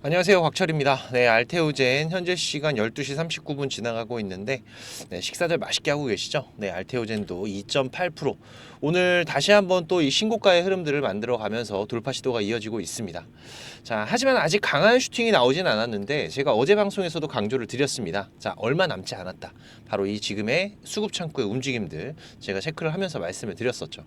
안녕하세요, 곽철입니다. 네, 알테오젠 현재 시간 12시 39분 지나가고 있는데 식사들 맛있게 하고 계시죠? 네, 알테오젠도 2.8% 오늘 다시 한번 또 이 신고가의 흐름들을 만들어 가면서 돌파 시도가 이어지고 있습니다. 자, 하지만 아직 강한 슈팅이 나오진 않았는데 제가 어제 방송에서도 강조를 드렸습니다. 자, 얼마 남지 않았다. 바로 이 지금의 수급 창구의 움직임들 제가 체크를 하면서 말씀을 드렸었죠.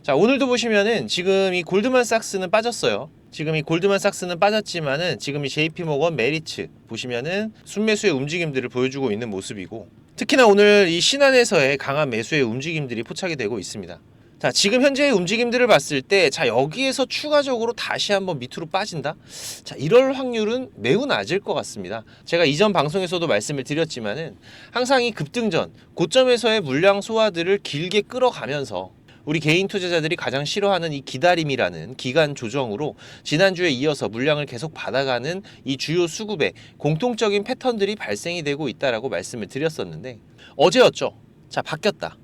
자, 오늘도 보시면은 지금 이 골드만삭스는 빠졌어요. 지금 이 골드만삭스는 빠졌지만은 지금 이 JP모건 메리츠 보시면은 순매수의 움직임들을 보여주고 있는 모습이고, 특히나 오늘 이 신한에서의 강한 매수의 움직임들이 포착이 되고 있습니다. 자, 지금 현재의 움직임들을 봤을 때, 자, 여기에서 추가적으로 다시 한번 밑으로 빠진다? 자, 이럴 확률은 매우 낮을 것 같습니다. 제가 이전 방송에서도 말씀을 드렸지만은 항상 이 급등전, 고점에서의 물량 소화들을 길게 끌어가면서 우리 개인 투자자들이 가장 싫어하는 이 기다림이라는 기간 조정으로 지난주에 이어서 물량을 계속 받아가는 이 주요 수급에 공통적인 패턴들이 발생이 되고 있다라고 말씀을 드렸었는데, 어제였죠. 자, 바뀌었다.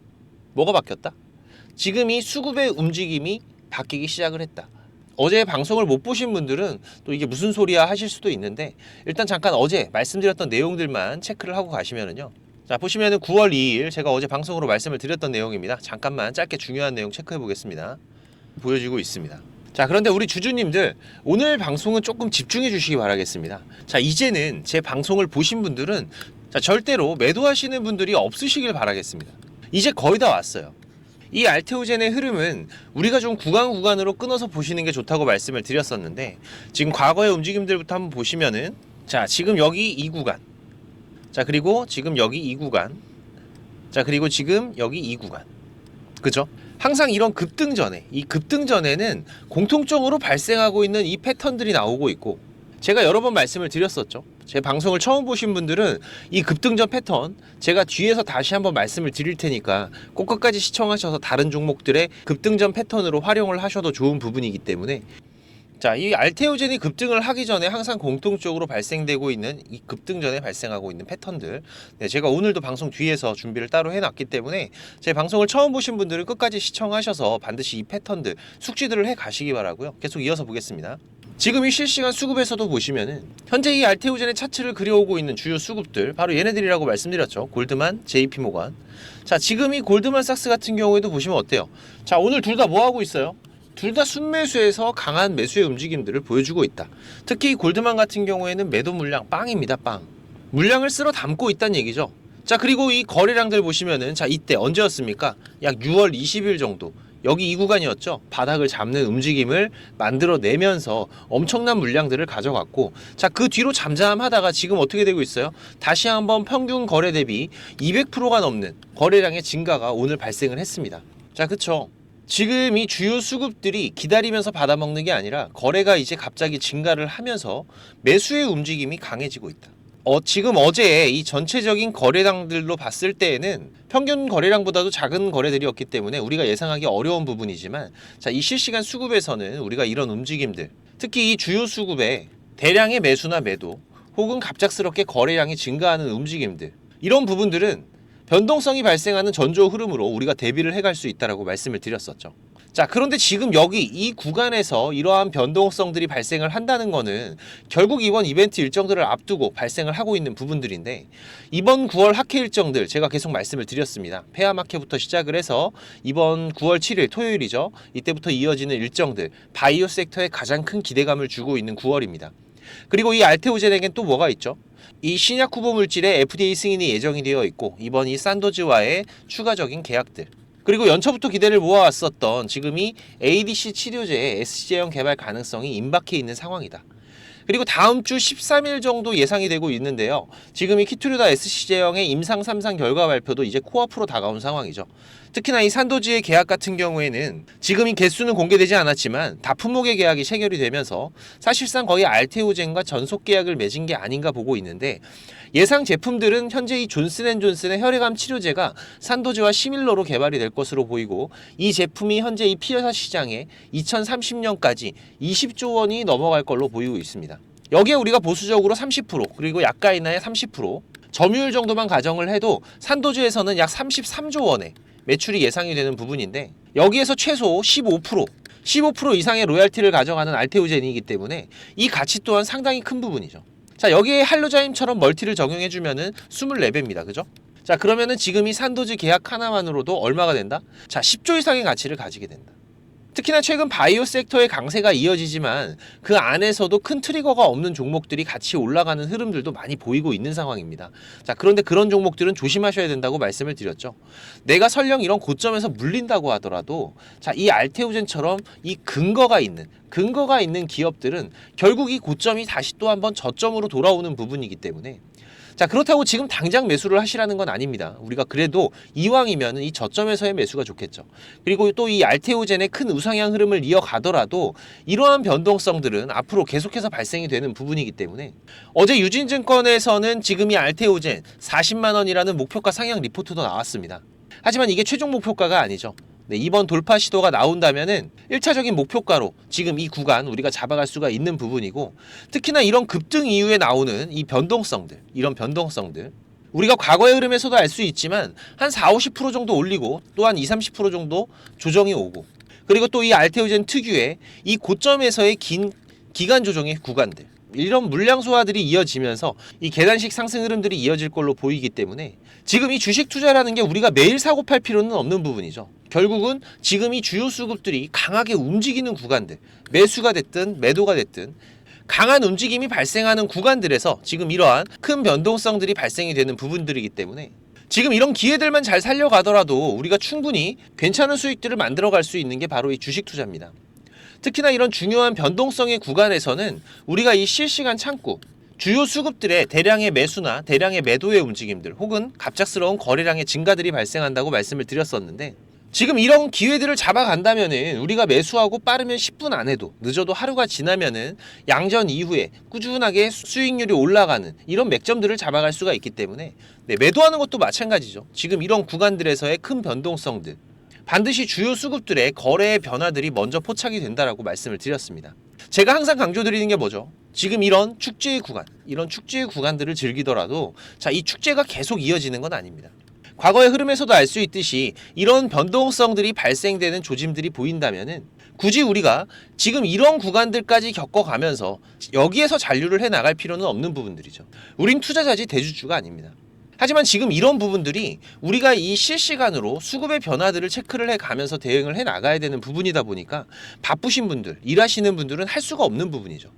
뭐가 바뀌었다? 지금 이 수급의 움직임이 바뀌기 시작을 했다. 어제 방송을 못 보신 분들은 또 이게 무슨 소리야 하실 수도 있는데, 일단 잠깐 어제 말씀드렸던 내용들만 체크를 하고 가시면은요. 자, 보시면은 9월 2일 제가 어제 방송으로 말씀을 드렸던 내용입니다. 잠깐만 짧게 중요한 내용 체크해 보겠습니다. 보여지고 있습니다. 자, 그런데 우리 주주님들 오늘 방송은 조금 집중해 주시기 바라겠습니다. 자, 이제는 제 방송을 보신 분들은 자, 절대로 매도하시는 분들이 없으시길 바라겠습니다. 이제 거의 다 왔어요. 이 알테오젠의 흐름은 우리가 좀 구간으로 끊어서 보시는 게 좋다고 말씀을 드렸었는데, 지금 과거의 움직임들부터 한번 보시면은, 자, 지금 여기 이 구간, 자, 그리고 지금 여기 이 구간, 자, 그리고 지금 여기 이 구간, 그죠? 항상 이런 급등전에, 이 급등전에는 공통적으로 발생하고 있는 이 패턴들이 나오고 있고, 제가 여러 번 말씀을 드렸었죠. 제 방송을 처음 보신 분들은 이 급등전 패턴 제가 뒤에서 다시 한번 말씀을 드릴 테니까 꼭 끝까지 시청하셔서 다른 종목들의 급등전 패턴으로 활용을 하셔도 좋은 부분이기 때문에, 자, 이 알테오젠이 급등을 하기 전에 항상 공통적으로 발생되고 있는 이 급등전에 발생하고 있는 패턴들, 네, 제가 오늘도 방송 뒤에서 준비를 따로 해놨기 때문에 제 방송을 처음 보신 분들은 끝까지 시청하셔서 반드시 이 패턴들 숙지들을 해 가시기 바라고요. 계속 이어서 보겠습니다. 지금 이 실시간 수급에서도 보시면은 현재 이 알테오젠의 차트를 그려오고 있는 주요 수급들 바로 얘네들이라고 말씀드렸죠. 골드만, JP모건. 자, 지금 이 골드만삭스 같은 경우에도 보시면 어때요? 자, 오늘 둘 다 뭐 하고 있어요? 둘 다 순매수에서 강한 매수의 움직임들을 보여주고 있다. 특히 골드만 같은 경우에는 매도 물량 빵입니다. 빵. 물량을 쓸어 담고 있다는 얘기죠. 자, 그리고 이 거래량들 보시면은, 자, 이때 언제였습니까? 약 6월 20일 정도. 여기 이 구간이었죠. 바닥을 잡는 움직임을 만들어내면서 엄청난 물량들을 가져갔고, 자, 그 뒤로 잠잠하다가 지금 어떻게 되고 있어요? 다시 한번 평균 거래 대비 200%가 넘는 거래량의 증가가 오늘 발생을 했습니다. 자, 그쵸? 지금 이 주요 수급들이 기다리면서 받아먹는 게 아니라 거래가 이제 갑자기 증가를 하면서 매수의 움직임이 강해지고 있다. 지금 어제 이 전체적인 거래량들로 봤을 때에는 평균 거래량보다도 작은 거래들이었기 때문에 우리가 예상하기 어려운 부분이지만, 자, 이 실시간 수급에서는 우리가 이런 움직임들, 특히 이 주요 수급에 대량의 매수나 매도 혹은 갑작스럽게 거래량이 증가하는 움직임들, 이런 부분들은 변동성이 발생하는 전조 흐름으로 우리가 대비를 해갈 수 있다라고 말씀을 드렸었죠. 자, 그런데 지금 여기 이 구간에서 이러한 변동성들이 발생을 한다는 거는 결국 이번 이벤트 일정들을 앞두고 발생을 하고 있는 부분들인데, 이번 9월 학회 일정들 제가 계속 말씀을 드렸습니다. 폐암학회부터 시작을 해서 이번 9월 7일 토요일이죠. 이때부터 이어지는 일정들, 바이오 섹터에 가장 큰 기대감을 주고 있는 9월입니다. 그리고 이 알테오젠에겐 또 뭐가 있죠? 이 신약 후보 물질의 FDA 승인이 예정이 되어 있고, 이번 이 산도즈와의 추가적인 계약들, 그리고 연초부터 기대를 모아왔었던 지금 이 ADC 치료제의 SC제형 개발 가능성이 임박해 있는 상황이다. 그리고 다음 주 13일 정도 예상이 되고 있는데요. 지금 이 키투르다 SC제형의 임상 3상 결과 발표도 이제 코앞으로 다가온 상황이죠. 특히나 이 산도지의 계약 같은 경우에는 지금 이 개수는 공개되지 않았지만 다품목의 계약이 체결이 되면서 사실상 거의 알테오젠과 전속 계약을 맺은 게 아닌가 보고 있는데, 예상 제품들은 현재 이 존슨앤존슨의 혈액암 치료제가 산도지와 시밀러로 개발이 될 것으로 보이고, 이 제품이 현재 이 피여사 시장에 2030년까지 20조 원이 넘어갈 걸로 보이고 있습니다. 여기에 우리가 보수적으로 30% 그리고 약가인하의 30% 점유율 정도만 가정을 해도 산도주에서는 약 33조 원의 매출이 예상이 되는 부분인데, 여기에서 최소 15% 15% 이상의 로얄티를 가져가는 알테오젠이기 때문에 이 가치 또한 상당히 큰 부분이죠. 자, 여기에 할로자임처럼 멀티를 적용해주면은 24배입니다. 그죠? 자, 그러면은 지금 이 산도즈 계약 하나만으로도 얼마가 된다? 자, 10조 이상의 가치를 가지게 된다. 특히나 최근 바이오 섹터의 강세가 이어지지만 그 안에서도 큰 트리거가 없는 종목들이 같이 올라가는 흐름들도 많이 보이고 있는 상황입니다. 자, 그런데 그런 종목들은 조심하셔야 된다고 말씀을 드렸죠. 내가 설령 이런 고점에서 물린다고 하더라도 자, 이 알테오젠처럼 이 근거가 있는 기업들은 결국 이 고점이 다시 또 한번 저점으로 돌아오는 부분이기 때문에 자, 그렇다고 지금 당장 매수를 하시라는 건 아닙니다. 우리가 그래도 이왕이면 이 저점에서의 매수가 좋겠죠. 그리고 또 이 알테오젠의 큰 우상향 흐름을 이어가더라도 이러한 변동성들은 앞으로 계속해서 발생이 되는 부분이기 때문에 어제 유진증권에서는 지금 이 알테오젠 40만 원이라는 목표가 상향 리포트도 나왔습니다. 하지만 이게 최종 목표가가 아니죠. 네, 이번 돌파 시도가 나온다면은 1차적인 목표가로 지금 이 구간 우리가 잡아갈 수가 있는 부분이고, 특히나 이런 급등 이후에 나오는 이 변동성들, 이런 변동성들 우리가 과거의 흐름에서도 알 수 있지만 한 40-50% 정도 올리고 또한 20-30% 정도 조정이 오고, 그리고 또 이 알테오젠 특유의 이 고점에서의 긴 기간 조정의 구간들, 이런 물량 소화들이 이어지면서 이 계단식 상승 흐름들이 이어질 걸로 보이기 때문에 지금 이 주식 투자라는 게 우리가 매일 사고 팔 필요는 없는 부분이죠. 결국은 지금 이 주요 수급들이 강하게 움직이는 구간들, 매수가 됐든 매도가 됐든 강한 움직임이 발생하는 구간들에서 지금 이러한 큰 변동성들이 발생이 되는 부분들이기 때문에 지금 이런 기회들만 잘 살려가더라도 우리가 충분히 괜찮은 수익들을 만들어갈 수 있는 게 바로 이 주식 투자입니다. 특히나 이런 중요한 변동성의 구간에서는 우리가 이 실시간 창구, 주요 수급들의 대량의 매수나 대량의 매도의 움직임들 혹은 갑작스러운 거래량의 증가들이 발생한다고 말씀을 드렸었는데, 지금 이런 기회들을 잡아간다면은 우리가 매수하고 빠르면 10분 안에도, 늦어도 하루가 지나면은 양전 이후에 꾸준하게 수익률이 올라가는 이런 맥점들을 잡아갈 수가 있기 때문에 매도하는 것도 마찬가지죠. 지금 이런 구간들에서의 큰 변동성들, 반드시 주요 수급들의 거래의 변화들이 먼저 포착이 된다라고 말씀을 드렸습니다. 제가 항상 강조드리는 게 뭐죠? 지금 이런 축제의 구간, 이런 축제의 구간들을 즐기더라도 자, 이 축제가 계속 이어지는 건 아닙니다. 과거의 흐름에서도 알 수 있듯이 이런 변동성들이 발생되는 조짐들이 보인다면은 굳이 우리가 지금 이런 구간들까지 겪어가면서 여기에서 잔류를 해 나갈 필요는 없는 부분들이죠. 우린 투자자지 대주주가 아닙니다. 하지만 지금 이런 부분들이 우리가 이 실시간으로 수급의 변화들을 체크를 해가면서 대응을 해 나가야 되는 부분이다 보니까 바쁘신 분들, 일하시는 분들은 할 수가 없는 부분이죠.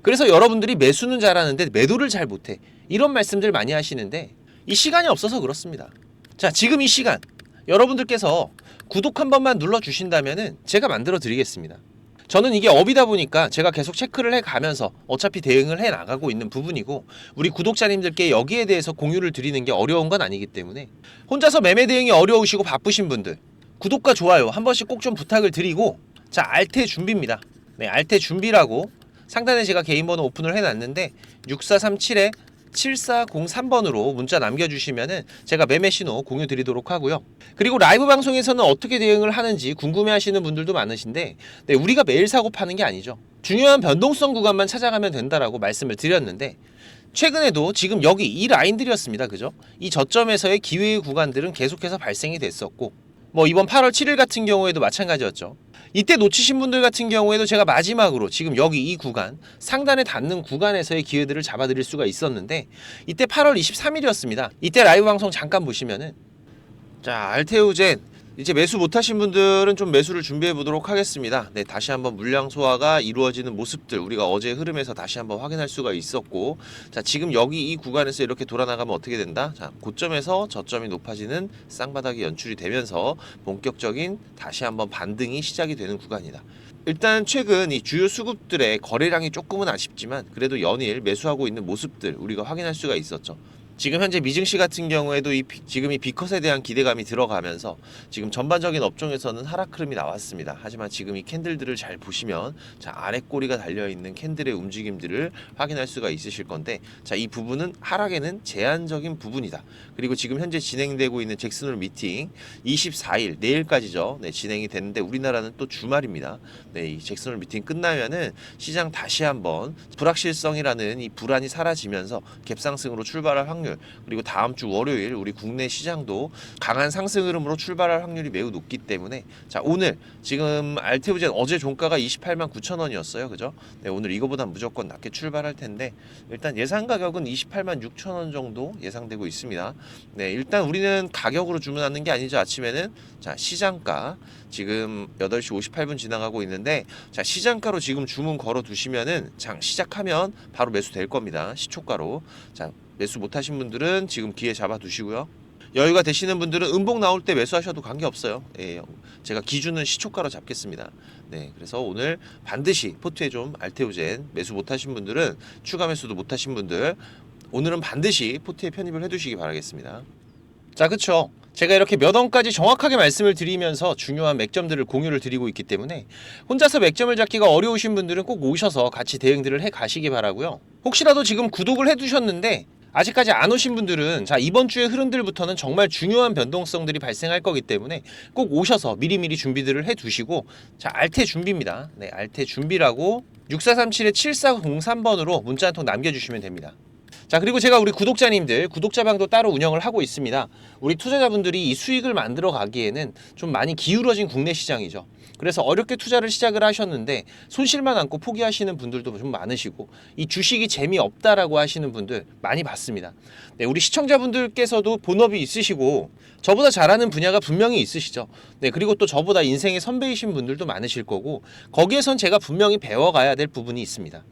그래서 여러분들이 매수는 잘하는데 매도를 잘 못해, 이런 말씀들 많이 하시는데 이 시간이 없어서 그렇습니다. 자, 지금 이 시간 여러분들께서 구독 한 번만 눌러주신다면은 제가 만들어 드리겠습니다. 저는 이게 업이다 보니까 제가 계속 체크를 해가면서 어차피 대응을 해 나가고 있는 부분이고, 우리 구독자님들께 여기에 대해서 공유를 드리는 게 어려운 건 아니기 때문에 혼자서 매매 대응이 어려우시고 바쁘신 분들 구독과 좋아요 한 번씩 꼭 좀 부탁을 드리고, 자, 알테 준비입니다. 네, 알테 준비라고 상단에 제가 개인 번호 오픈을 해놨는데 6437-7403번으로 문자 남겨주시면은 제가 매매 신호 공유 드리도록 하고요. 그리고 라이브 방송에서는 어떻게 대응을 하는지 궁금해하시는 분들도 많으신데, 네, 우리가 매일 사고 파는 게 아니죠. 중요한 변동성 구간만 찾아가면 된다라고 말씀을 드렸는데, 최근에도 지금 여기 이 라인들이었습니다. 그죠? 이 저점에서의 기회의 구간들은 계속해서 발생이 됐었고, 뭐 이번 8월 7일 같은 경우에도 마찬가지였죠. 이때 놓치신 분들 같은 경우에도 제가 마지막으로 지금 여기 이 구간, 상단에 닿는 구간에서의 기회들을 잡아드릴 수가 있었는데, 이때 8월 23일이었습니다. 이때 라이브 방송 잠깐 보시면은, 자, 알테오젠 이제 매수 못하신 분들은 좀 매수를 준비해 보도록 하겠습니다. 네, 다시 한번 물량 소화가 이루어지는 모습들 우리가 어제 흐름에서 다시 한번 확인할 수가 있었고, 자, 지금 여기 이 구간에서 이렇게 돌아나가면 어떻게 된다? 자, 고점에서 저점이 높아지는 쌍바닥이 연출이 되면서 본격적인 다시 한번 반등이 시작이 되는 구간이다. 일단 최근 이 주요 수급들의 거래량이 조금은 아쉽지만 그래도 연일 매수하고 있는 모습들 우리가 확인할 수가 있었죠. 지금 현재 미증시 같은 경우에도 지금 이 B컷에 대한 기대감이 들어가면서 지금 전반적인 업종에서는 하락 흐름이 나왔습니다. 하지만 지금 이 캔들들을 잘 보시면, 자, 아래 꼬리가 달려있는 캔들의 움직임들을 확인할 수가 있으실 건데, 자, 이 부분은 하락에는 제한적인 부분이다. 그리고 지금 현재 진행되고 있는 잭슨홀 미팅 24일 내일까지죠. 네, 진행이 되는데 우리나라는 또 주말입니다. 네, 이 잭슨홀 미팅 끝나면은 시장 다시 한번 불확실성이라는 이 불안이 사라지면서 갭상승으로 출발할 확률 확률, 그리고 다음 주 월요일 우리 국내 시장도 강한 상승 흐름으로 출발할 확률이 매우 높기 때문에 자, 오늘 지금 알테오젠 어제 종가가 28만 9천 원이었어요. 그죠? 네, 오늘 이거보다 무조건 낮게 출발할 텐데 일단 예상 가격은 28만 6천 원 정도 예상되고 있습니다. 네, 일단 우리는 가격으로 주문하는 게 아니죠. 아침에는 자, 시장가 지금 8시 58분 지나가고 있는데 자, 시장가로 지금 주문 걸어 두시면은 장 시작하면 바로 매수 될 겁니다. 시초가로. 자, 매수 못 하신 분들은 지금 기회 잡아 두시고요. 여유가 되시는 분들은 음봉 나올 때 매수하셔도 관계없어요. 예, 제가 기준은 시초가로 잡겠습니다. 네, 그래서 오늘 반드시 포트에 좀 알테오젠 매수 못 하신 분들은 추가 매수도 못 하신 분들 오늘은 반드시 포트에 편입을 해 두시기 바라겠습니다. 자, 그쵸. 제가 이렇게 몇 원까지 정확하게 말씀을 드리면서 중요한 맥점들을 공유를 드리고 있기 때문에 혼자서 맥점을 잡기가 어려우신 분들은 꼭 오셔서 같이 대응들을 해 가시기 바라고요. 혹시라도 지금 구독을 해 두셨는데 아직까지 안 오신 분들은 자, 이번 주의 흐름들부터는 정말 중요한 변동성들이 발생할 거기 때문에 꼭 오셔서 미리미리 준비들을 해 두시고 자, 알테 준비입니다. 네, 알테 준비라고 6437-7403번으로 문자 한 통 남겨주시면 됩니다. 자, 그리고 제가 우리 구독자님들 구독자방도 따로 운영을 하고 있습니다. 우리 투자자분들이 이 수익을 만들어 가기에는 좀 많이 기울어진 국내 시장이죠. 그래서 어렵게 투자를 시작을 하셨는데 손실만 안고 포기하시는 분들도 좀 많으시고 이 주식이 재미없다라고 하시는 분들 많이 봤습니다. 네, 우리 시청자분들께서도 본업이 있으시고 저보다 잘하는 분야가 분명히 있으시죠. 네, 그리고 또 저보다 인생의 선배이신 분들도 많으실 거고 거기에선 제가 분명히 배워가야 될 부분이 있습니다.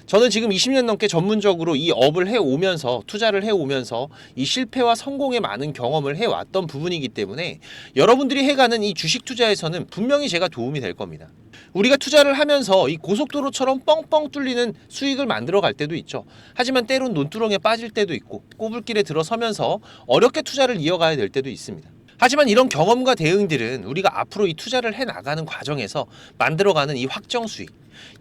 저는 지금 20년 넘게 전문적으로 이 업을 해오면서 투자를 해오면서 이 실패와 성공의 많은 경험을 해왔던 부분이기 때문에 여러분들이 해가는 이 주식 투자에서는 분명히 제가 도움이 될 겁니다. 우리가 투자를 하면서 이 고속도로처럼 뻥뻥 뚫리는 수익을 만들어 갈 때도 있죠. 하지만 때론 논두렁에 빠질 때도 있고 꼬불길에 들어서면서 어렵게 투자를 이어가야 될 때도 있습니다. 하지만 이런 경험과 대응들은 우리가 앞으로 이 투자를 해나가는 과정에서 만들어가는 이 확정 수익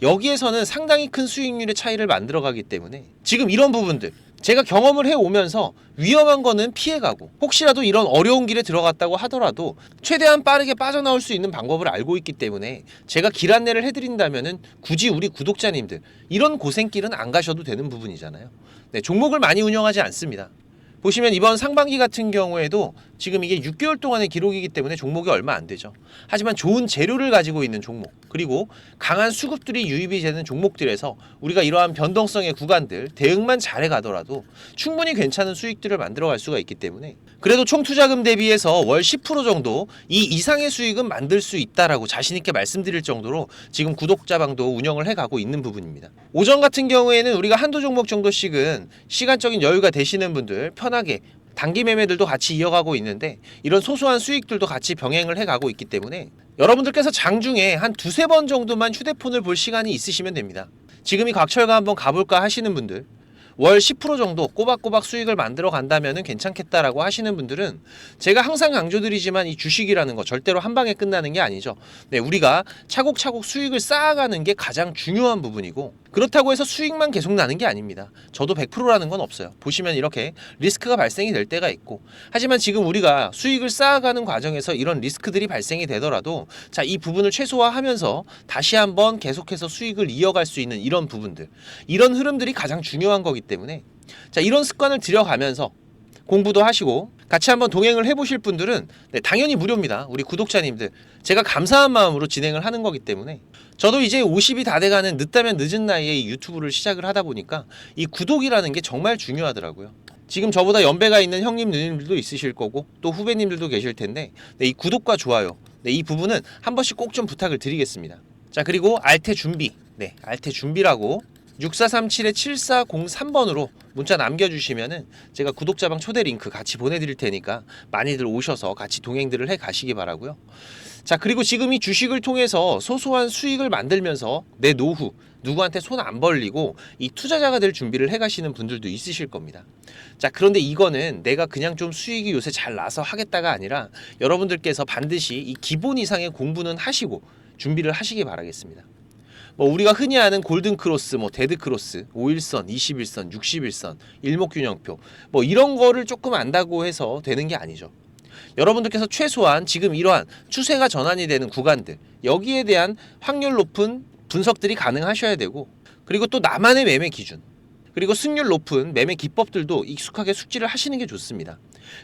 여기에서는 상당히 큰 수익률의 차이를 만들어가기 때문에 지금 이런 부분들 제가 경험을 해오면서 위험한 거는 피해가고 혹시라도 이런 어려운 길에 들어갔다고 하더라도 최대한 빠르게 빠져나올 수 있는 방법을 알고 있기 때문에 제가 길 안내를 해드린다면은 굳이 우리 구독자님들 이런 고생길은 안 가셔도 되는 부분이잖아요. 네, 종목을 많이 운영하지 않습니다. 보시면 이번 상반기 같은 경우에도 지금 이게 6개월 동안의 기록이기 때문에 종목이 얼마 안 되죠. 하지만 좋은 재료를 가지고 있는 종목 그리고 강한 수급들이 유입이 되는 종목들에서 우리가 이러한 변동성의 구간들 대응만 잘해 가더라도 충분히 괜찮은 수익들을 만들어갈 수가 있기 때문에 그래도 총 투자금 대비해서 월 10% 정도 이 이상의 수익은 만들 수 있다라고 자신 있게 말씀드릴 정도로 지금 구독자방도 운영을 해가고 있는 부분입니다. 오전 같은 경우에는 우리가 한두 종목 정도씩은 시간적인 여유가 되시는 분들 편하게 단기 매매들도 같이 이어가고 있는데 이런 소소한 수익들도 같이 병행을 해가고 있기 때문에 여러분들께서 장중에 한 두세 번 정도만 휴대폰을 볼 시간이 있으시면 됩니다. 지금이 곽철가 한번 가볼까 하시는 분들 월 10% 정도 꼬박꼬박 수익을 만들어 간다면 괜찮겠다라고 하시는 분들은 제가 항상 강조드리지만 이 주식이라는 거 절대로 한 방에 끝나는 게 아니죠. 네, 우리가 차곡차곡 수익을 쌓아가는 게 가장 중요한 부분이고 그렇다고 해서 수익만 계속 나는 게 아닙니다. 저도 100%라는 건 없어요. 보시면 이렇게 리스크가 발생이 될 때가 있고 하지만 지금 우리가 수익을 쌓아가는 과정에서 이런 리스크들이 발생이 되더라도 자, 이 부분을 최소화하면서 다시 한번 계속해서 수익을 이어갈 수 있는 이런 부분들 이런 흐름들이 가장 중요한 거기 때문에 자, 이런 습관을 들여가면서 공부도 하시고 같이 한번 동행을 해보실 분들은 네, 당연히 무료입니다. 우리 구독자님들 제가 감사한 마음으로 진행을 하는 거기 때문에 저도 이제 50이 다 돼가는 늦다면 늦은 나이에 이 유튜브를 시작을 하다 보니까 이 구독이라는 게 정말 중요하더라고요. 지금 저보다 연배가 있는 형님 누님들도 있으실 거고 또 후배님들도 계실 텐데 네, 이 구독과 좋아요 네, 이 부분은 한 번씩 꼭 좀 부탁을 드리겠습니다. 자, 그리고 알테 준비 네, 알테 준비라고 6437-7403번으로 문자 남겨주시면은 제가 구독자방 초대 링크 같이 보내드릴 테니까 많이들 오셔서 같이 동행들을 해 가시기 바라고요. 자, 그리고 지금 이 주식을 통해서 소소한 수익을 만들면서 내 노후 누구한테 손 안 벌리고 이 투자자가 될 준비를 해 가시는 분들도 있으실 겁니다. 자, 그런데 이거는 내가 그냥 좀 수익이 요새 잘 나서 하겠다가 아니라 여러분들께서 반드시 이 기본 이상의 공부는 하시고 준비를 하시기 바라겠습니다. 뭐 우리가 흔히 아는 골든 크로스, 뭐 데드 크로스, 5일선, 21선, 61선, 일목균형표 뭐 이런 거를 조금 안다고 해서 되는 게 아니죠. 여러분들께서 최소한 지금 이러한 추세가 전환이 되는 구간들 여기에 대한 확률 높은 분석들이 가능하셔야 되고 그리고 또 나만의 매매 기준 그리고 승률 높은 매매 기법들도 익숙하게 숙지를 하시는 게 좋습니다.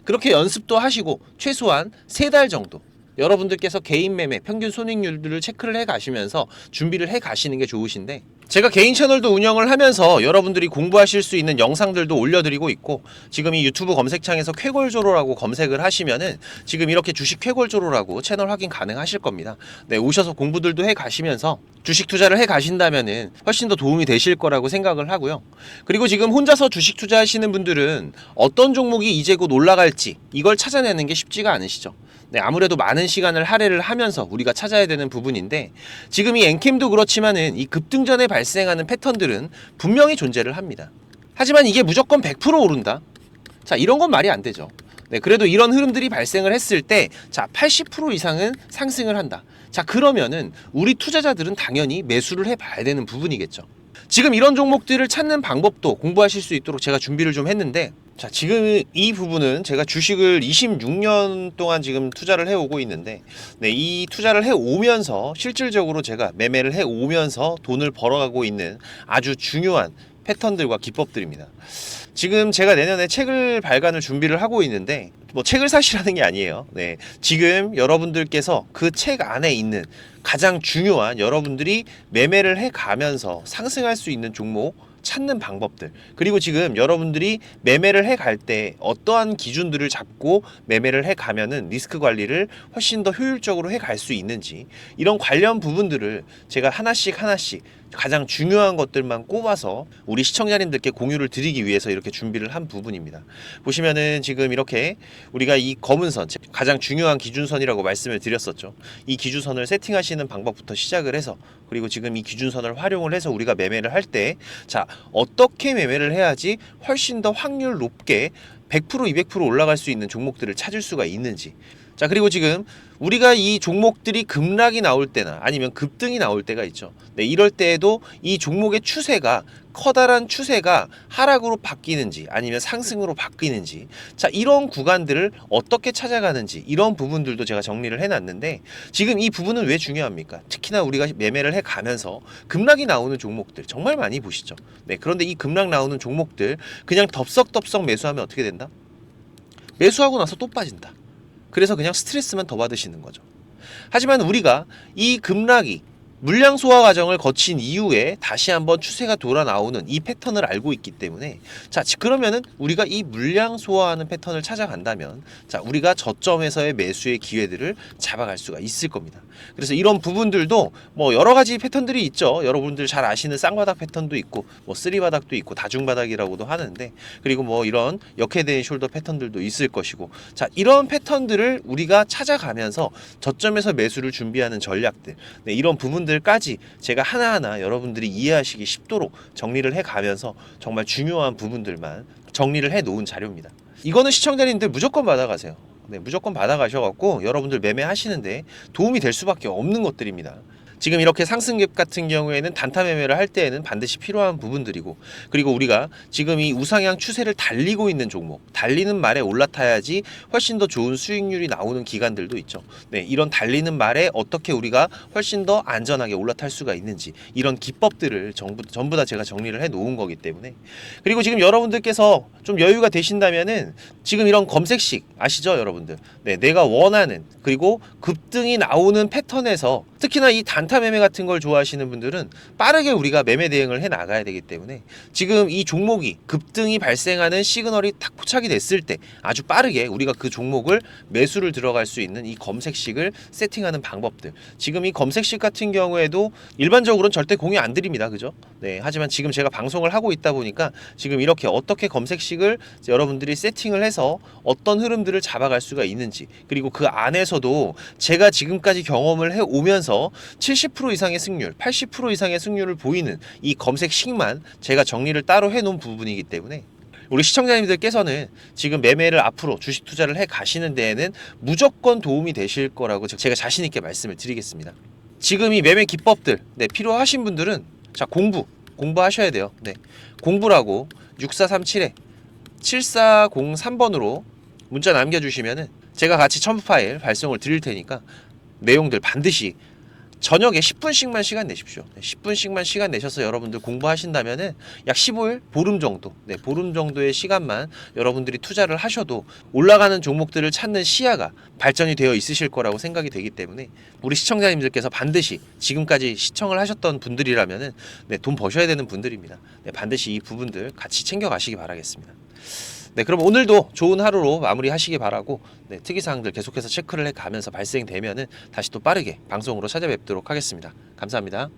그렇게 연습도 하시고 최소한 3달 정도 여러분들께서 개인 매매 평균 손익률들을 체크를 해 가시면서 준비를 해 가시는 게 좋으신데, 제가 개인 채널도 운영을 하면서 여러분들이 공부하실 수 있는 영상들도 올려드리고 있고, 지금 이 유튜브 검색창에서 쾌골조로라고 검색을 하시면은 지금 이렇게 주식 쾌골조로라고 채널 확인 가능하실 겁니다. 네, 오셔서 공부들도 해 가시면서 주식 투자를 해 가신다면은 훨씬 더 도움이 되실 거라고 생각을 하고요. 그리고 지금 혼자서 주식 투자하시는 분들은 어떤 종목이 이제 곧 올라갈지 이걸 찾아내는 게 쉽지가 않으시죠. 네, 아무래도 많은 시간을 할애를 하면서 우리가 찾아야 되는 부분인데, 지금 이 엔캠도 그렇지만은 이 급등전에 발생하는 패턴들은 분명히 존재를 합니다. 하지만 이게 무조건 100% 오른다? 자, 이런 건 말이 안 되죠. 네, 그래도 이런 흐름들이 발생을 했을 때, 자, 80% 이상은 상승을 한다. 자, 그러면은 우리 투자자들은 당연히 매수를 해봐야 되는 부분이겠죠. 지금 이런 종목들을 찾는 방법도 공부하실 수 있도록 제가 준비를 좀 했는데, 자, 지금 이 부분은 제가 주식을 26년 동안 지금 투자를 해오고 있는데, 네, 이 투자를 해오면서 실질적으로 제가 매매를 해오면서 돈을 벌어가고 있는 아주 중요한 패턴들과 기법들입니다. 지금 제가 내년에 책을 발간을 준비를 하고 있는데, 뭐 책을 사시라는 게 아니에요. 네, 지금 여러분들께서 그 책 안에 있는 가장 중요한 여러분들이 매매를 해가면서 상승할 수 있는 종목 찾는 방법들, 그리고 지금 여러분들이 매매를 해 갈 때 어떠한 기준들을 잡고 매매를 해 가면은 리스크 관리를 훨씬 더 효율적으로 해 갈 수 있는지, 이런 관련 부분들을 제가 하나씩 가장 중요한 것들만 꼽아서 우리 시청자님들께 공유를 드리기 위해서 이렇게 준비를 한 부분입니다. 보시면은 지금 이렇게 우리가 이 검은 선, 가장 중요한 기준선이라고 말씀을 드렸었죠. 이 기준선을 세팅하시는 방법부터 시작을 해서, 그리고 지금 이 기준선을 활용을 해서 우리가 매매를 할 때, 자, 어떻게 매매를 해야지 훨씬 더 확률 높게 100% 200% 올라갈 수 있는 종목들을 찾을 수가 있는지. 자, 그리고 지금 우리가 이 종목들이 급락이 나올 때나 아니면 급등이 나올 때가 있죠. 네, 이럴 때에도 이 종목의 추세가, 커다란 추세가 하락으로 바뀌는지 아니면 상승으로 바뀌는지, 자, 이런 구간들을 어떻게 찾아가는지, 이런 부분들도 제가 정리를 해놨는데, 지금 이 부분은 왜 중요합니까? 특히나 우리가 매매를 해가면서 급락이 나오는 종목들 정말 많이 보시죠. 네, 그런데 이 급락 나오는 종목들 그냥 덥석덥석 매수하면 어떻게 된다? 매수하고 나서 또 빠진다. 그래서 그냥 스트레스만 더 받으시는 거죠. 하지만 우리가 이 급락이 물량 소화 과정을 거친 이후에 다시 한번 추세가 돌아 나오는 이 패턴을 알고 있기 때문에, 자, 그러면은 우리가 이 물량 소화하는 패턴을 찾아간다면, 자, 우리가 저점에서의 매수의 기회들을 잡아갈 수가 있을 겁니다. 그래서 이런 부분들도 뭐 여러 가지 패턴들이 있죠. 여러분들 잘 아시는 쌍바닥 패턴도 있고, 뭐 쓰리바닥도 있고, 다중바닥이라고도 하는데, 그리고 뭐 이런 역헤드앤 숄더 패턴들도 있을 것이고, 자, 이런 패턴들을 우리가 찾아가면서 저점에서 매수를 준비하는 전략들, 네, 이런 부분들까지 제가 하나하나 여러분들이 이해하시기 쉽도록 정리를 해가면서 정말 중요한 부분들만 정리를 해 놓은 자료입니다. 이거는 시청자님들 무조건 받아가세요. 네, 무조건 받아가셔갖고 여러분들 매매하시는데 도움이 될 수밖에 없는 것들입니다. 지금 이렇게 상승갭 같은 경우에는 단타 매매를 할 때에는 반드시 필요한 부분들이고, 그리고 우리가 지금 이 우상향 추세를 달리고 있는 종목, 달리는 말에 올라타야지 훨씬 더 좋은 수익률이 나오는 기간들도 있죠. 네, 이런 달리는 말에 어떻게 우리가 훨씬 더 안전하게 올라탈 수가 있는지, 이런 기법들을 전부 다 제가 정리를 해 놓은 거기 때문에. 그리고 지금 여러분들께서 좀 여유가 되신다면은 지금 이런 검색식 아시죠, 여러분들? 네, 내가 원하는, 그리고 급등이 나오는 패턴에서, 특히나 이 단타 매매 같은 걸 좋아하시는 분들은 빠르게 우리가 매매 대응을 해 나가야 되기 때문에, 지금 이 종목이 급등이 발생하는 시그널이 딱 포착이 됐을 때 아주 빠르게 우리가 그 종목을 매수를 들어갈 수 있는 이 검색식을 세팅하는 방법들, 지금 이 검색식 같은 경우에도 일반적으로는 절대 공유 안 드립니다. 그죠? 네, 하지만 지금 제가 방송을 하고 있다 보니까 지금 이렇게 어떻게 검색식을 여러분들이 세팅을 해서 어떤 흐름들을 잡아갈 수가 있는지, 그리고 그 안에서도 제가 지금까지 경험을 해 오면서 70% 이상의 승률, 80% 이상의 승률을 보이는 이 검색식만 제가 정리를 따로 해 놓은 부분이기 때문에, 우리 시청자님들께서는 지금 매매를 앞으로 주식 투자를 해 가시는 데에는 무조건 도움이 되실 거라고 제가 자신 있게 말씀을 드리겠습니다. 지금 이 매매 기법들, 네, 필요하신 분들은, 자, 공부하셔야 돼요. 네, 공부라고 6437에 7403번으로 문자 남겨주시면은 제가 같이 첨부 파일 발송을 드릴 테니까 내용들 반드시 저녁에 10분씩만 시간 내십시오. 10분씩만 시간 내셔서 여러분들 공부하신다면은 약 15일, 보름 정도, 보름 정도의 시간만 여러분들이 투자를 하셔도 올라가는 종목들을 찾는 시야가 발전이 되어 있으실 거라고 생각이 되기 때문에 우리 시청자님들께서 반드시 지금까지 시청을 하셨던 분들이라면은 돈 버셔야 되는 분들입니다. 반드시 이 부분들 같이 챙겨가시기 바라겠습니다. 그럼 오늘도 좋은 하루로 마무리하시기 바라고 특이사항들 계속해서 체크를 해가면서 발생되면은 다시 또 빠르게 방송으로 찾아뵙도록 하겠습니다. 감사합니다.